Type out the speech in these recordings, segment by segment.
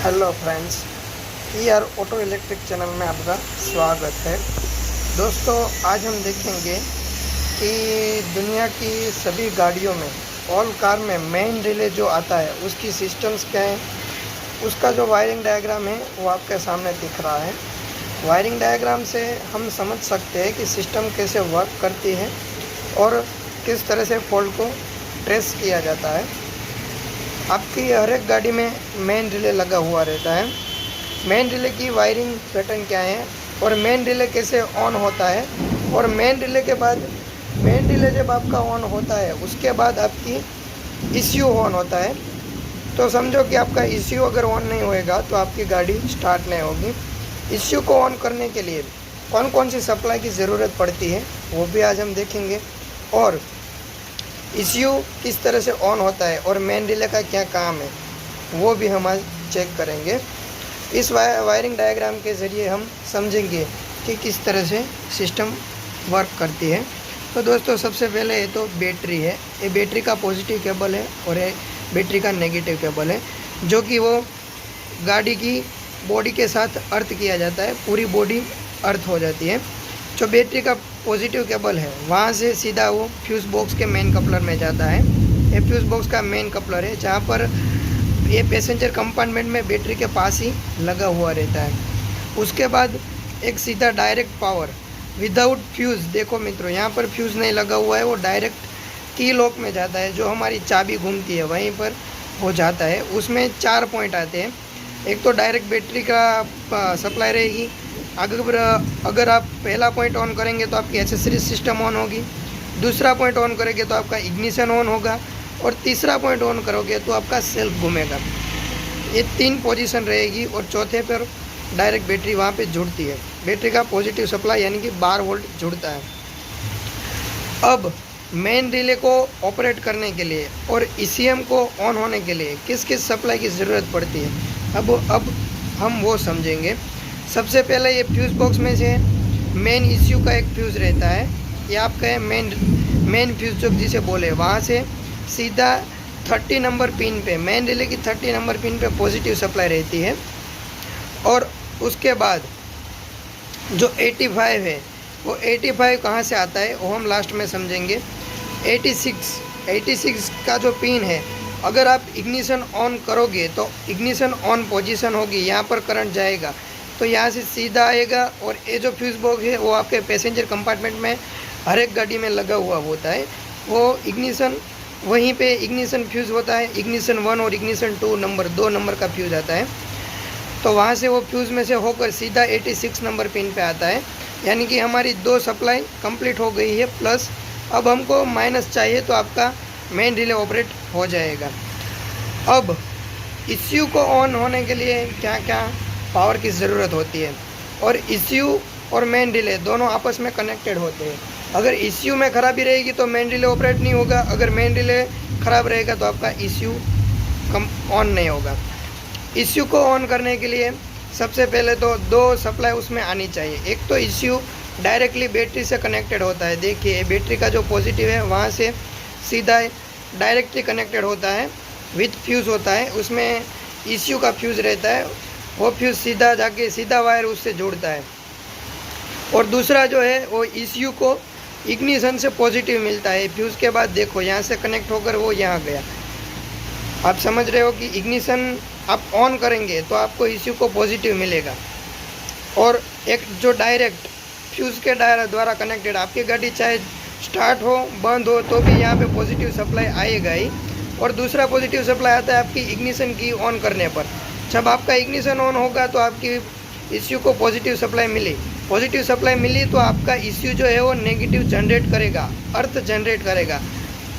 Hello friends, R auto electric channel में आपका स्वागत है। दोस्तों, आज हम देखेंगे कि दुनिया की सभी गाड़ियों में, ऑल कार में मेन रिले जो आता है उसकी सिस्टम्स क्या है, उसका जो वायरिंग डायग्राम है वो आपके सामने दिख रहा है। वायरिंग डायग्राम से हम समझ सकते हैं कि सिस्टम कैसे वर्क करती है और किस तरह से फॉल्ट को ट्रेस किया जाता है। आपकी हर एक गाड़ी में मेन रिले लगा हुआ रहता है। मेन रिले की वायरिंग पैटर्न क्या है और मेन रिले कैसे ऑन होता है, और मेन रिले के बाद मेन रिले जब आपका ऑन होता है उसके बाद आपकी ईसीयू ऑन होता है। तो समझो कि आपका ईसीयू अगर ऑन नहीं होएगा तो आपकी गाड़ी स्टार्ट नहीं होगी। ईसीयू को ऑन करने के लिए कौन कौन सी सप्लाई की ज़रूरत पड़ती है वो भी आज हम देखेंगे, और ईसीयू किस तरह से ऑन होता है और मेन रिले का क्या काम है वो भी हम आज चेक करेंगे। इस वायरिंग डायग्राम के ज़रिए हम समझेंगे कि किस तरह से सिस्टम वर्क करती है। तो दोस्तों, सबसे पहले ये तो बैटरी है। ये बैटरी का पॉजिटिव केबल है और ये बैटरी का नेगेटिव केबल है, जो कि वो गाड़ी की बॉडी के साथ अर्थ किया जाता है। पूरी बॉडी अर्थ हो जाती है। जो बैटरी का पॉजिटिव केबल है वहाँ से सीधा वो फ्यूज़ बॉक्स के मेन कपलर में जाता है। ये फ्यूज़ बॉक्स का मेन कपलर है, जहाँ पर ये पैसेंजर कंपार्टमेंट में बैटरी के पास ही लगा हुआ रहता है। उसके बाद एक सीधा डायरेक्ट पावर विदाउट फ्यूज़, देखो मित्रों यहाँ पर फ्यूज़ नहीं लगा हुआ है, वो डायरेक्ट की लॉक में जाता है। जो हमारी चाबी घूमती है वहीं पर वो जाता है। उसमें 4 पॉइंट आते हैं। एक तो डायरेक्ट बैटरी का सप्लाई रहेगी। अगर आप पहला पॉइंट ऑन करेंगे तो आपकी एसेसरीज सिस्टम ऑन होगी, दूसरा पॉइंट ऑन करेंगे तो आपका इग्निशन ऑन होगा, और तीसरा पॉइंट ऑन करोगे तो आपका सेल्फ घूमेगा। ये 3 पोजीशन रहेगी, और चौथे पर डायरेक्ट बैटरी वहाँ पे जुड़ती है। बैटरी का पॉजिटिव सप्लाई यानी कि 12 वोल्ट जुड़ता है। अब मेन रिले को ऑपरेट करने के लिए और ईसीएम को ऑन होने के लिए किस किस सप्लाई की ज़रूरत पड़ती है, अब हम वो समझेंगे। सबसे पहले ये फ्यूज़ बॉक्स में से मेन ईसीयू का एक फ्यूज़ रहता है। ये आपका है मेन फ्यूज़ जो जिसे बोले, वहाँ से सीधा 30 नंबर पिन पे, मेन रिले की 30 नंबर पिन पे पॉजिटिव सप्लाई रहती है। और उसके बाद जो 85 है, वो 85 कहाँ से आता है वो हम लास्ट में समझेंगे। 86 का जो पिन है, अगर आप इग्निशन ऑन करोगे तो इग्निशन ऑन पोजीशन होगी, यहाँ पर करंट जाएगा तो यहाँ से सीधा आएगा। और ये जो फ्यूज़ बॉक्स है वो आपके पैसेंजर कंपार्टमेंट में हर एक गाड़ी में लगा हुआ होता है। वो इग्निशन वहीं पे इग्निशन फ्यूज़ होता है। इग्निशन 1 और इग्निशन 2 नंबर 2 नंबर का फ्यूज़ आता है। तो वहाँ से वो फ्यूज़ में से होकर सीधा 86 नंबर पिन पे आता है। यानी कि हमारी 2 सप्लाई कंप्लीट हो गई है। प्लस अब हमको माइनस चाहिए तो आपका मेन रिले ऑपरेट हो जाएगा। अब ईसीयू को ऑन होने के लिए क्या क्या पावर की ज़रूरत होती है, और ईसीयू और मेन रिले दोनों आपस में कनेक्टेड होते हैं। अगर ईसीयू में खराबी रहेगी तो मेन रिले ऑपरेट नहीं होगा, अगर मेन रिले ख़राब रहेगा तो आपका ईसीयू ऑन नहीं होगा। ईसीयू को ऑन करने के लिए सबसे पहले तो 2 सप्लाई उसमें आनी चाहिए। एक तो ईसीयू डायरेक्टली बैटरी से कनेक्टेड होता है। देखिए बैटरी का जो पॉजिटिव है वहाँ से सीधा डायरेक्टली कनेक्टेड होता है, विथ फ्यूज़ होता है। उसमें ईसीयू का फ्यूज़ रहता है, वो फ्यूज़ सीधा जाके सीधा वायर उससे जुड़ता है। और दूसरा जो है वो ईसीयू को इग्निशन से पॉजिटिव मिलता है। फ्यूज़ के बाद देखो यहाँ से कनेक्ट होकर वो यहाँ गया। आप समझ रहे हो कि इग्निशन आप ऑन करेंगे तो आपको ईसीयू को पॉजिटिव मिलेगा। और एक जो डायरेक्ट फ्यूज़ के द्वारा कनेक्टेड, आपकी गाड़ी चाहे स्टार्ट हो बंद हो तो भी यहाँ पे पॉजिटिव सप्लाई आएगा ही। और दूसरा पॉजिटिव सप्लाई आता है आपकी इग्निशन की ऑन करने पर। जब आपका इग्निशन ऑन होगा तो आपकी ईसीयू को पॉजिटिव सप्लाई मिली। पॉजिटिव सप्लाई मिली तो आपका ईसीयू जो है वो नेगेटिव जनरेट करेगा, अर्थ जनरेट करेगा।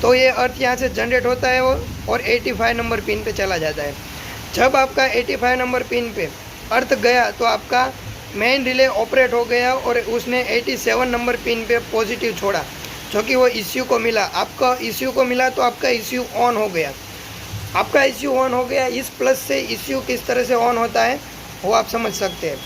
तो ये अर्थ यहाँ से जनरेट होता है वो, और 85 नंबर पिन पे चला जाता है। जब आपका 85 नंबर पिन पे अर्थ गया तो आपका मेन रिले ऑपरेट हो गया, और उसने 87 नंबर पिन पे पॉजिटिव छोड़ा, जो कि वो ईसीयू को मिला। आपका ईसीयू को मिला तो आपका ईसीयू ऑन हो गया। आपका ईसीयू ऑन हो गया। इस प्लस से ईसीयू किस तरह से ऑन होता है वो आप समझ सकते हैं।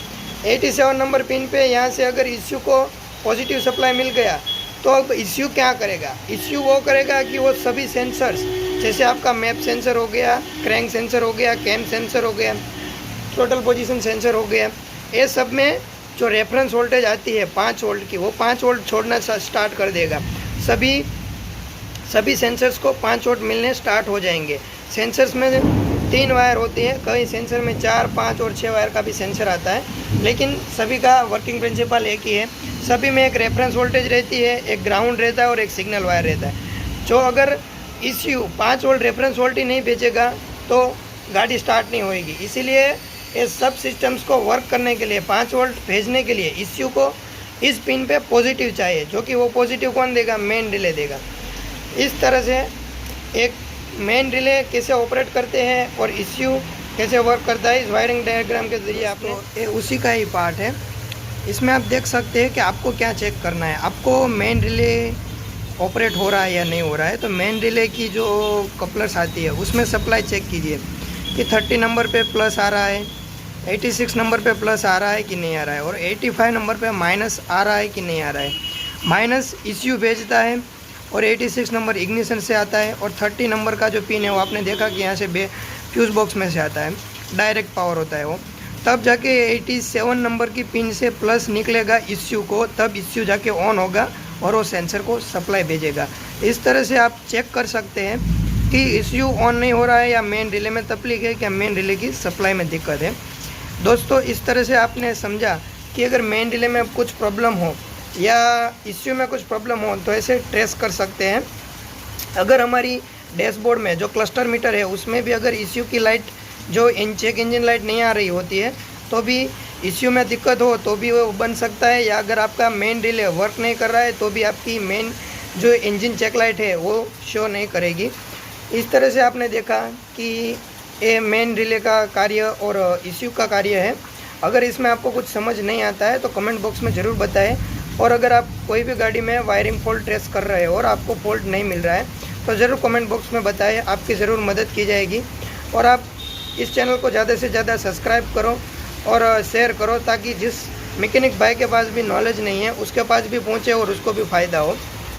87 नंबर पिन पे यहाँ से अगर ईसीयू को पॉजिटिव सप्लाई मिल गया तो अब ईसीयू क्या करेगा। ईसीयू वो करेगा कि वो सभी सेंसर्स, जैसे आपका मैप सेंसर हो गया, क्रैंक सेंसर हो गया, कैम सेंसर हो गया, टोटल पोजीशन सेंसर हो गया। ये सब में जो रेफरेंस वोल्टेज आती है 5 वोल्ट की, वो 5 वोल्ट छोड़ना स्टार्ट कर देगा। सभी सेंसर्स को 5 वोल्ट मिलने स्टार्ट हो जाएंगे। सेंसर्स में 3 वायर होती है, कई सेंसर में 4, 5 और 6 वायर का भी सेंसर आता है, लेकिन सभी का वर्किंग प्रिंसिपल एक ही है। सभी में एक रेफरेंस वोल्टेज रहती है, एक ग्राउंड रहता है और एक सिग्नल वायर रहता है। जो अगर ECU 5 वोल्ट रेफरेंस वोल्टेज नहीं भेजेगा तो गाड़ी स्टार्ट नहीं होएगी। इसीलिए ये सब सिस्टम्स को वर्क करने के लिए 5 वोल्ट भेजने के लिए ECU को इस पिन पे पॉजिटिव चाहिए, जो कि वो पॉजिटिव कौन देगा? मेन रिले देगा। इस तरह से एक मेन रिले कैसे ऑपरेट करते हैं और ECU कैसे वर्क करता है, इस वायरिंग डायग्राम के जरिए आपने ये उसी का ही पार्ट है। इसमें आप देख सकते हैं कि आपको क्या चेक करना है। आपको मेन रिले ऑपरेट हो रहा है या नहीं हो रहा है, तो मेन रिले की जो कपलर्स आती है उसमें सप्लाई चेक कीजिए कि 30 नंबर पे प्लस आ रहा है, 86 नंबर पे प्लस आ रहा है कि नहीं आ रहा है, और 85 नंबर पे माइनस आ रहा है कि नहीं आ रहा है। माइनस ECU भेजता है और 86 नंबर इग्निशन से आता है, और 30 नंबर का जो पिन है वो आपने देखा कि यहाँ से फ्यूज़ बॉक्स में से आता है, डायरेक्ट पावर होता है वो। तब जाके 87 नंबर की पिन से प्लस निकलेगा ECU को, तब ECU जाके ऑन होगा और वो सेंसर को सप्लाई भेजेगा। इस तरह से आप चेक कर सकते हैं कि ECU ऑन नहीं हो रहा है या मेन रिले में तकलीफ है, क्या मेन रिले की सप्लाई में दिक्कत है। दोस्तों, इस तरह से आपने समझा कि अगर मेन रिले में कुछ प्रॉब्लम हो या ECU में कुछ प्रॉब्लम हो तो ऐसे ट्रेस कर सकते हैं। अगर हमारी डैशबोर्ड में जो क्लस्टर मीटर है उसमें भी अगर ECU की लाइट जो चेक इंजन लाइट नहीं आ रही होती है तो भी ECU में दिक्कत हो तो भी वो बन सकता है, या अगर आपका मेन रिले वर्क नहीं कर रहा है तो भी आपकी मेन जो इंजन चेक लाइट है वो शो नहीं करेगी। इस तरह से आपने देखा कि ये मेन रिले का कार्य और ECU का कार्य है। अगर इसमें आपको कुछ समझ नहीं आता है तो कमेंट बॉक्स में ज़रूर बताएं, और अगर आप कोई भी गाड़ी में वायरिंग फॉल्ट ट्रेस कर रहे हो और आपको फॉल्ट नहीं मिल रहा है तो ज़रूर कमेंट बॉक्स में बताएं, आपकी ज़रूर मदद की जाएगी। और आप इस चैनल को ज़्यादा से ज़्यादा सब्सक्राइब करो और शेयर करो, ताकि जिस मैकेनिक भाई के पास भी नॉलेज नहीं है उसके पास भी पहुँचे और उसको भी फ़ायदा हो।